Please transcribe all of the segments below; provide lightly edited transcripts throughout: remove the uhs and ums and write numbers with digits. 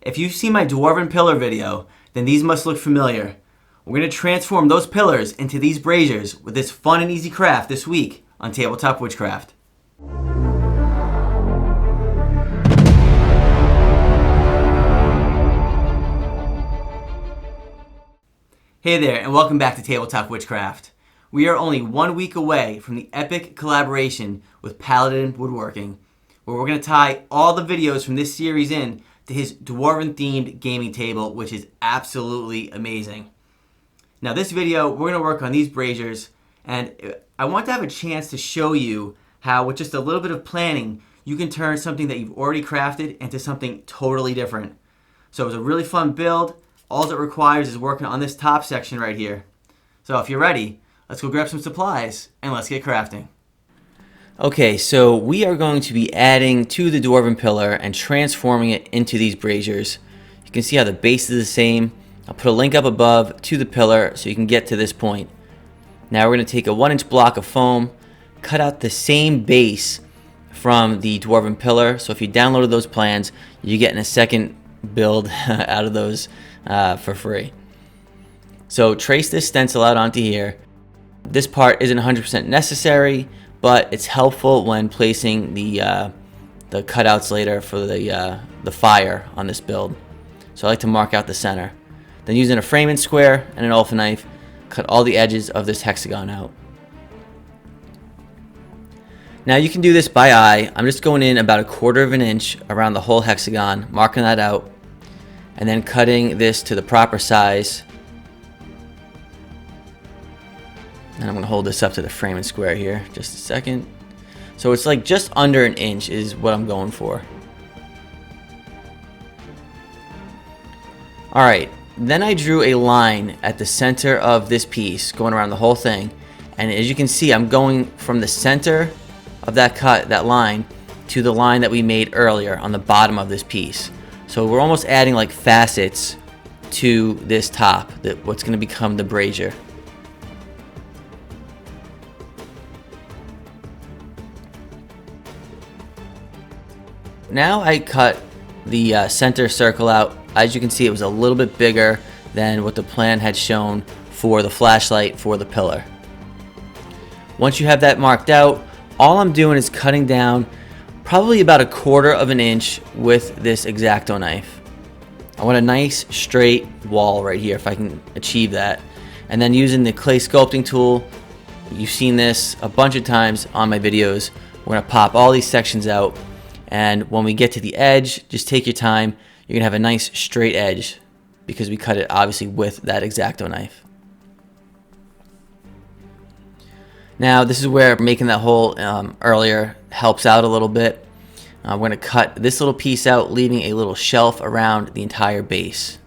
If you've seen my Dwarven Pillar video, then these must look familiar. We're going to transform those pillars into these braziers with this fun and easy craft this week on Tabletop Witchcraft. Hey there, and welcome back to Tabletop Witchcraft. We are only 1 week away from the epic collaboration with Paladin Woodworking, where we're going to tie all the videos from this series in to his Dwarven-themed gaming table, which is absolutely amazing. Now this video, we're going to work on these braziers, and I want to have a chance to show you how, with just a little bit of planning, you can turn something that you've already crafted into something totally different. So it was a really fun build. All it requires is working on this top section right here. So if you're ready, let's go grab some supplies and let's get crafting. Okay, so we are going to be adding to the Dwarven Pillar and transforming it into these braziers. You can see how the base is the same. I'll put a link up above to the pillar so you can get to this point. Now we're going to take a 1-inch block of foam, cut out the same base from the Dwarven Pillar. So if you downloaded those plans, you're getting a second build out of those for free. So trace this stencil out onto here. This part isn't 100% necessary, but it's helpful when placing the cutouts later for the fire on this build. So I like to mark out the center. Then using a framing square and an alpha knife, cut all the edges of this hexagon out. Now you can do this by eye. I'm just going in about 1/4 of an inch around the whole hexagon, marking that out, and then cutting this to the proper size. And I'm going to hold this up to the framing square here just a second. So it's like just under an inch is what I'm going for. Alright, then I drew a line at the center of this piece going around the whole thing. And as you can see, I'm going from the center of that cut, that line, to the line that we made earlier on the bottom of this piece. So we're almost adding like facets to this top, what's going to become the brazier. Now I cut the center circle out. As you can see, it was a little bit bigger than what the plan had shown for the flashlight for the pillar. Once you have that marked out, all I'm doing is cutting down probably about 1/4 of an inch with this X-Acto knife. I want a nice straight wall right here if I can achieve that. And then using the clay sculpting tool, you've seen this a bunch of times on my videos. We're going to pop all these sections out. And when we get to the edge, just take your time. You're going to have a nice straight edge because we cut it obviously with that X-Acto knife. Now this is where making that hole earlier helps out a little bit. We're going to cut this little piece out, leaving a little shelf around the entire base.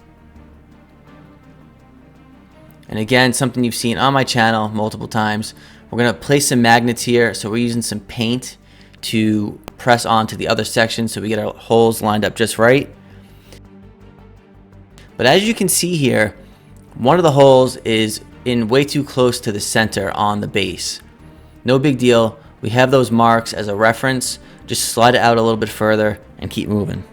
And again, something you've seen on my channel multiple times. We're going to place some magnets here. So we're using some paint to press onto the other section so we get our holes lined up just right. But as you can see here, one of the holes is in way too close to the center on the base. No big deal. We have those marks as a reference. Just slide it out a little bit further and keep moving.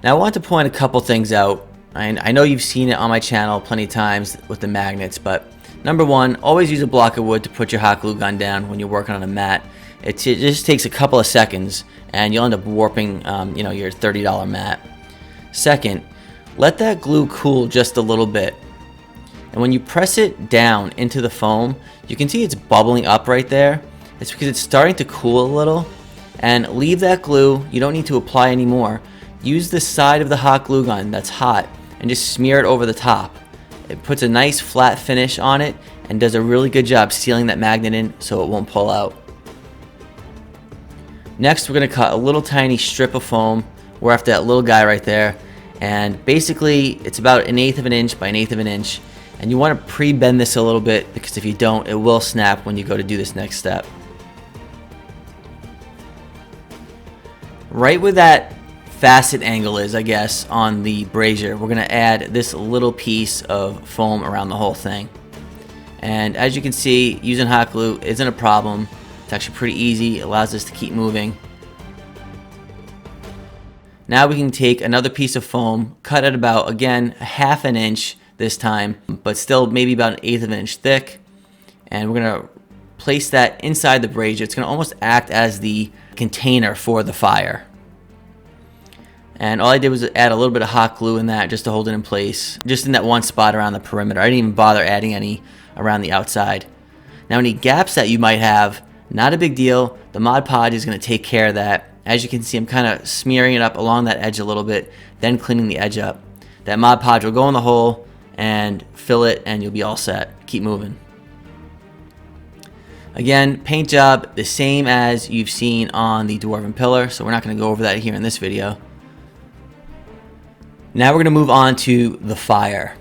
Now I want to point a couple things out. I know you've seen it on my channel plenty of times with the magnets, but number one, always use a block of wood to put your hot glue gun down when you're working on a mat. It just takes a couple of seconds and you'll end up warping your $30 mat. Second, let that glue cool just a little bit. And when you press it down into the foam, you can see it's bubbling up right there. It's because it's starting to cool a little. And leave that glue. You don't need to apply anymore. Use the side of the hot glue gun that's hot and just smear it over the top. It puts a nice flat finish on it and does a really good job sealing that magnet in so it won't pull out. Next, we're going to cut a little tiny strip of foam. We're after that little guy right there. And basically, it's about 1/8 of an inch by 1/8 of an inch. And you want to pre-bend this a little bit because if you don't, it will snap when you go to do this next step. Right where that facet angle is, I guess, on the brazier, we're going to add this little piece of foam around the whole thing. And as you can see, using hot glue isn't a problem. It's actually pretty easy. It allows us to keep moving. Now we can take another piece of foam, cut it about, again, 1/2 an inch this time, but still maybe about 1/8 of an inch thick. And we're going to place that inside the brazier. It's going to almost act as the container for the fire. And all I did was add a little bit of hot glue in that just to hold it in place, just in that one spot around the perimeter. I didn't even bother adding any around the outside. Now any gaps that you might have, not a big deal. The Mod Podge is going to take care of that. As you can see, I'm kind of smearing it up along that edge a little bit, then cleaning the edge up. That Mod Podge will go in the hole and fill it, and you'll be all set. Keep moving. Again, paint job the same as you've seen on the Dwarven Pillar, so we're not going to go over that here in this video. Now we're going to move on to the fire.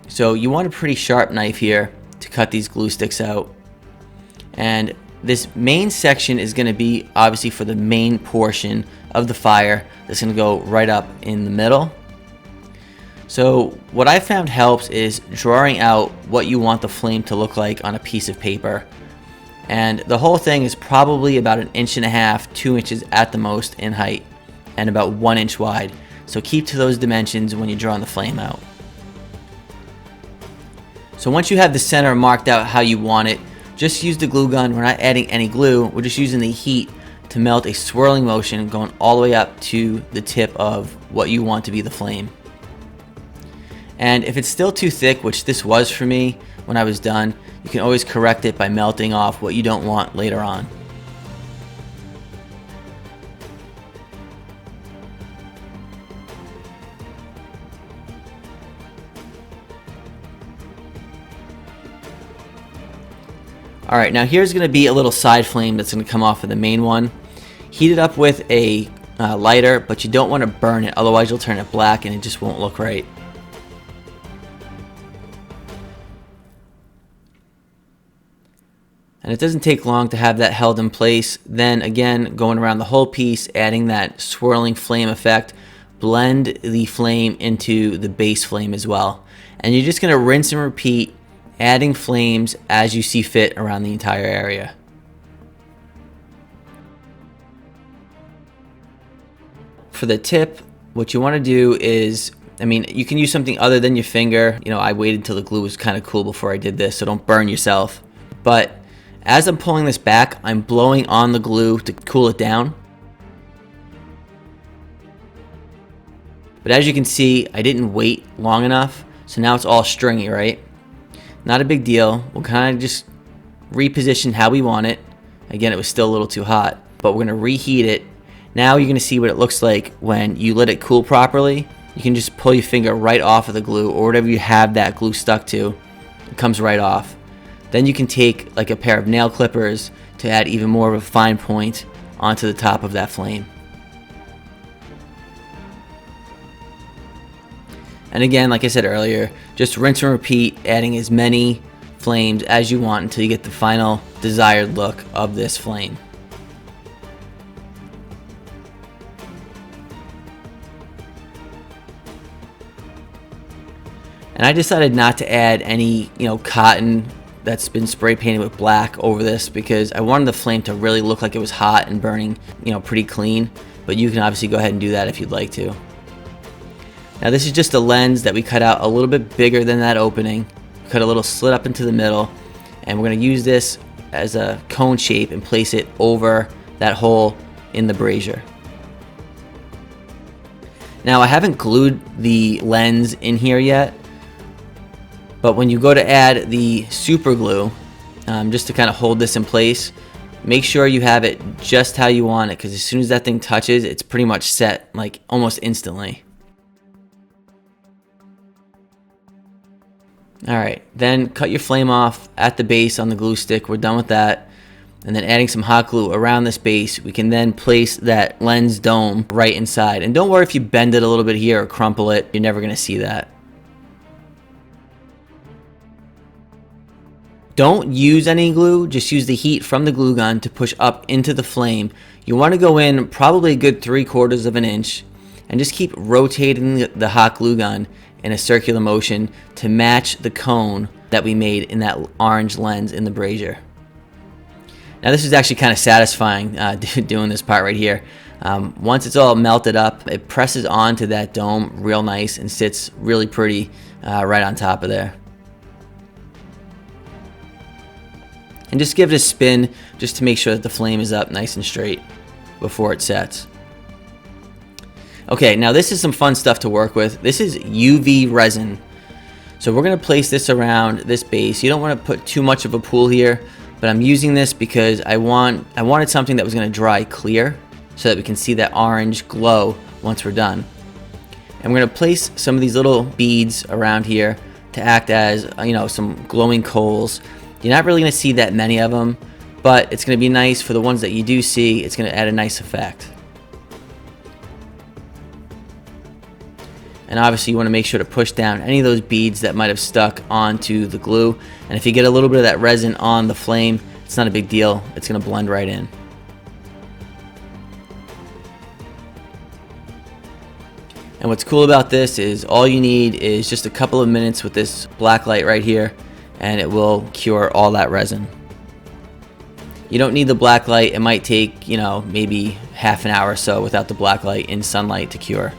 So you want a pretty sharp knife here to cut these glue sticks out. And this main section is going to be obviously for the main portion of the fire that's going to go right up in the middle. So what I found helps is drawing out what you want the flame to look like on a piece of paper. And the whole thing is probably about 1.5 inches, 2 inches at the most in height, and about 1 inch wide. So keep to those dimensions when you're drawing the flame out. So once you have the center marked out how you want it, just use the glue gun. We're not adding any glue. We're just using the heat to melt a swirling motion going all the way up to the tip of what you want to be the flame. And if it's still too thick, which this was for me when I was done, you can always correct it by melting off what you don't want later on. Alright, now here's going to be a little side flame that's going to come off of the main one. Heat it up with a lighter, but you don't want to burn it, otherwise you'll turn it black and it just won't look right. And it doesn't take long to have that held in place. Then again, going around the whole piece, adding that swirling flame effect, blend the flame into the base flame as well. And you're just going to rinse and repeat, adding flames as you see fit around the entire area. For the tip, what you want to do is, you can use something other than your finger. I waited until the glue was kind of cool before I did this, so don't burn yourself. But as I'm pulling this back, I'm blowing on the glue to cool it down. But as you can see, I didn't wait long enough, so now it's all stringy, right? Not a big deal. We'll kind of just reposition how we want it. Again, it was still a little too hot, but we're going to reheat it. Now you're going to see what it looks like when you let it cool properly. You can just pull your finger right off of the glue, or whatever you have that glue stuck to. It comes right off. Then you can take like a pair of nail clippers to add even more of a fine point onto the top of that flame. And again, like I said earlier, just rinse and repeat, adding as many flames as you want until you get the final desired look of this flame. And I decided not to add any, cotton that's been spray painted with black over this, because I wanted the flame to really look like it was hot and burning, pretty clean. But you can obviously go ahead and do that if you'd like to. Now this is just a lens that we cut out a little bit bigger than that opening. Cut a little slit up into the middle, and we're going to use this as a cone shape and place it over that hole in the brazier. Now I haven't glued the lens in here yet, but when you go to add the super glue, just to kind of hold this in place, make sure you have it just how you want it, because as soon as that thing touches, it's pretty much set, like almost instantly. Alright, then cut your flame off at the base on the glue stick. We're done with that. And then adding some hot glue around this base, we can then place that lens dome right inside. And don't worry if you bend it a little bit here or crumple it, you're never going to see that. Don't use any glue, just use the heat from the glue gun to push up into the flame. You want to go in probably a good 3/4 of an inch, and just keep rotating the hot glue gun in a circular motion to match the cone that we made in that orange lens in the brazier. Now this is actually kind of satisfying doing this part right here. Once it's all melted up, it presses onto that dome real nice and sits really pretty right on top of there. And just give it a spin just to make sure that the flame is up nice and straight before it sets. Okay, now this is some fun stuff to work with. This is UV resin. So we're going to place this around this base. You don't want to put too much of a pool here, but I'm using this because I wanted something that was going to dry clear so that we can see that orange glow once we're done. And we're going to place some of these little beads around here to act as, some glowing coals. You're not really going to see that many of them, but it's going to be nice for the ones that you do see. It's going to add a nice effect. And obviously you want to make sure to push down any of those beads that might have stuck onto the glue. And if you get a little bit of that resin on the flame, it's not a big deal. It's going to blend right in. And what's cool about this is all you need is just a couple of minutes with this black light right here, and it will cure all that resin. You don't need the black light. It might take, maybe half an hour or so without the black light in sunlight to cure.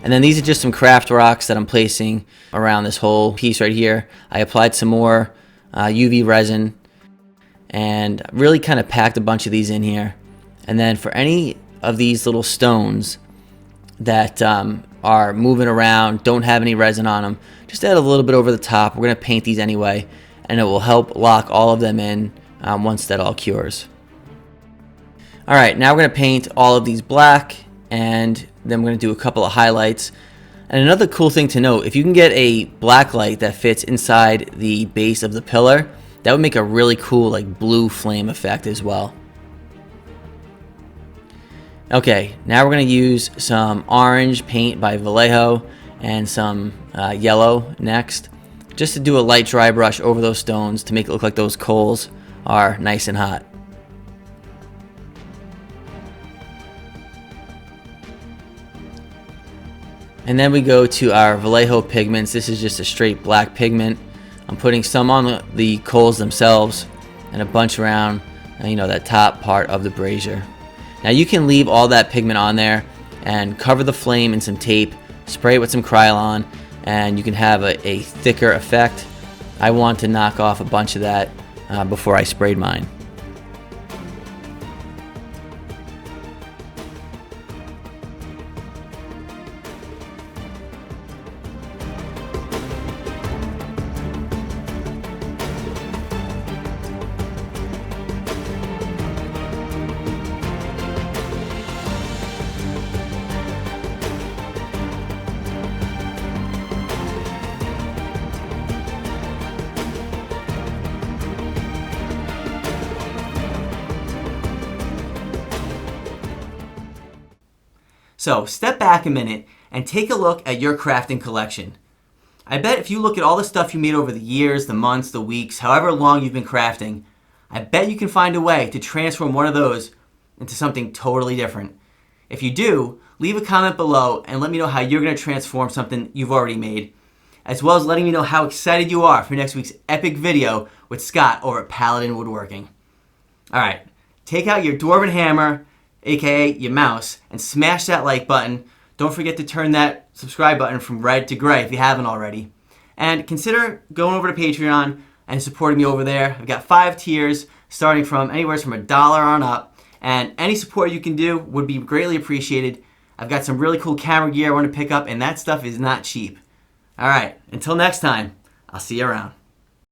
And then these are just some craft rocks that I'm placing around this whole piece right here. I applied some more UV resin and really kind of packed a bunch of these in here. And then for any of these little stones that are moving around, don't have any resin on them, just add a little bit over the top. We're going to paint these anyway, and it will help lock all of them in once that all cures. Alright, now we're going to paint all of these black, and then we're going to do a couple of highlights. And another cool thing to note, if you can get a black light that fits inside the base of the pillar, that would make a really cool blue flame effect as well. Okay, now we're going to use some orange paint by Vallejo and some yellow next, just to do a light dry brush over those stones to make it look like those coals are nice and hot. And then we go to our Vallejo pigments. This is just a straight black pigment. I'm putting some on the coals themselves and a bunch around, that top part of the brazier. Now you can leave all that pigment on there and cover the flame in some tape, spray it with some krylon, and you can have a thicker effect. I want to knock off a bunch of that before I sprayed mine. So step back a minute and take a look at your crafting collection. I bet if you look at all the stuff you made over the years, the months, the weeks, however long you've been crafting, I bet you can find a way to transform one of those into something totally different. If you do, leave a comment below and let me know how you're going to transform something you've already made, as well as letting me know how excited you are for next week's epic video with Scott over at Paladin Woodworking. Alright, take out your Dwarven hammer, aka your mouse, and smash that like button. Don't forget to turn that subscribe button from red to gray if you haven't already. And consider going over to Patreon and supporting me over there. I've got 5 tiers starting from anywhere from $1 on up, and any support you can do would be greatly appreciated. I've got some really cool camera gear I want to pick up, and that stuff is not cheap. Alright, until next time, I'll see you around.